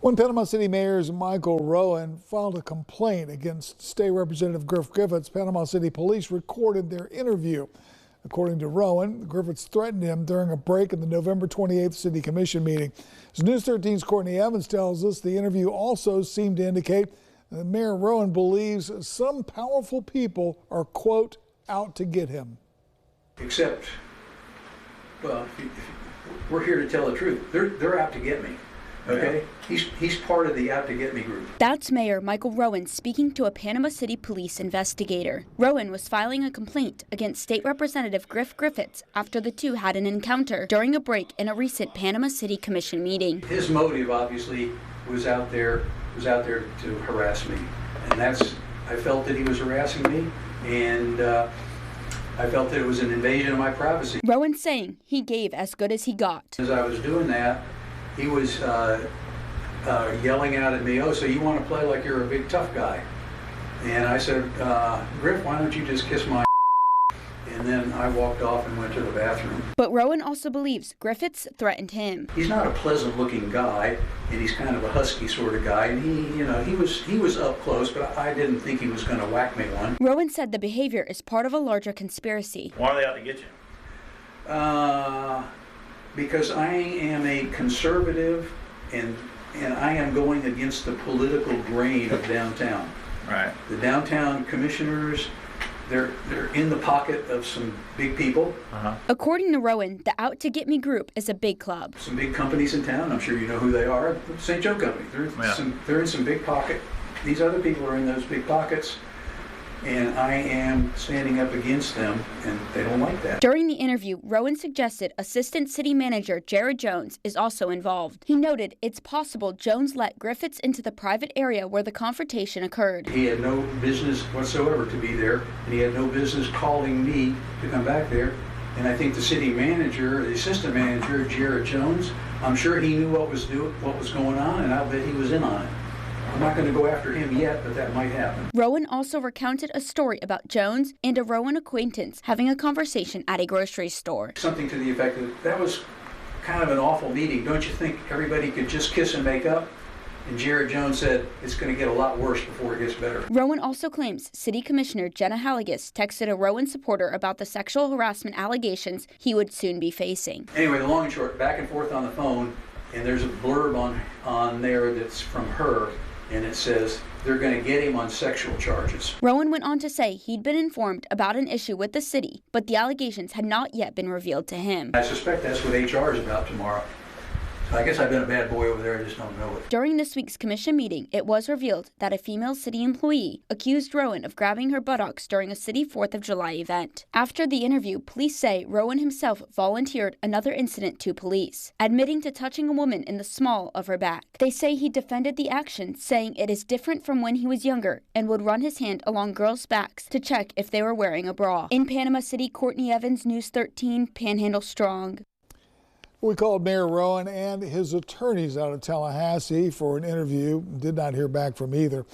When Panama City Mayor's Michael Rohan filed a complaint against State Representative Griff Griffitts, Panama City Police recorded their interview. According to Rohan, Griffitts threatened him during a break in the November 28th City Commission meeting. As News 13's Courtney Evans tells us, the interview also seemed to indicate that Mayor Rohan believes some powerful people are, quote, out to get him. Except, well, we're here to tell the truth. They're out to get me. Okay, he's part of the out to get me group. That's Mayor Michael Rohan speaking to a Panama City police investigator. Rohan was filing a complaint against State Representative Griff Griffitts after the two had an encounter during a break in a recent Panama City Commission meeting. His motive obviously was out there to harass me, and I felt that he was harassing me, and I felt that it was an invasion of my privacy. Rohan saying he gave as good as he got. As I was doing that, he was yelling out at me, "Oh, so you want to play like you're a big tough guy?" And I said, "Griff, why don't you just kiss my?" And then I walked off and went to the bathroom. But Rohan also believes Griffitts threatened him. He's not a pleasant-looking guy, and he's kind of a husky sort of guy. And he was up close, but I didn't think he was going to whack me one. Rohan said the behavior is part of a larger conspiracy. Why are they out to get you? Because I am a conservative, and I am going against the political grain of downtown. Right. The downtown commissioners, they're in the pocket of some big people. According to Rohan, the Out to Get Me group is a big club. Some big companies in town. I'm sure you know who they are. The St. Joe Company. They're in some big pocket. These other people are in those big pockets. And I am standing up against them, and they don't like that. During the interview, Rohan suggested Assistant City Manager Jared Jones is also involved. He noted it's possible Jones let Griffitts into the private area where the confrontation occurred. He had no business whatsoever to be there, and he had no business calling me to come back there. And I think the city manager, the assistant manager, Jared Jones, I'm sure he knew what was going on, and I'll bet he was in on it. I'm not going to go after him yet, but that might happen. Rohan also recounted a story about Jones and a Rohan acquaintance having a conversation at a grocery store. Something to the effect that was kind of an awful meeting. Don't you think everybody could just kiss and make up? And Jared Jones said it's going to get a lot worse before it gets better. Rohan also claims City Commissioner Jenna Halligus texted a Rohan supporter about the sexual harassment allegations he would soon be facing. Anyway, the long and short, back and forth on the phone, and there's a blurb on there that's from her. And it says they're going to get him on sexual charges. Rohan went on to say he'd been informed about an issue with the city, but the allegations had not yet been revealed to him. I suspect that's what HR is about tomorrow. So I guess I've been a bad boy over there, I just don't know it. During this week's commission meeting, it was revealed that a female city employee accused Rohan of grabbing her buttocks during a city 4th of July event. After the interview, police say Rohan himself volunteered another incident to police, admitting to touching a woman in the small of her back. They say he defended the action, saying it is different from when he was younger and would run his hand along girls' backs to check if they were wearing a bra. In Panama City, Courtney Evans, News 13, Panhandle Strong. We called Mayor Rohan and his attorneys out of Tallahassee for an interview. Did not hear back from either.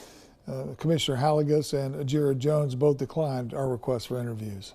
Commissioner Halligus and Jared Jones both declined our request for interviews.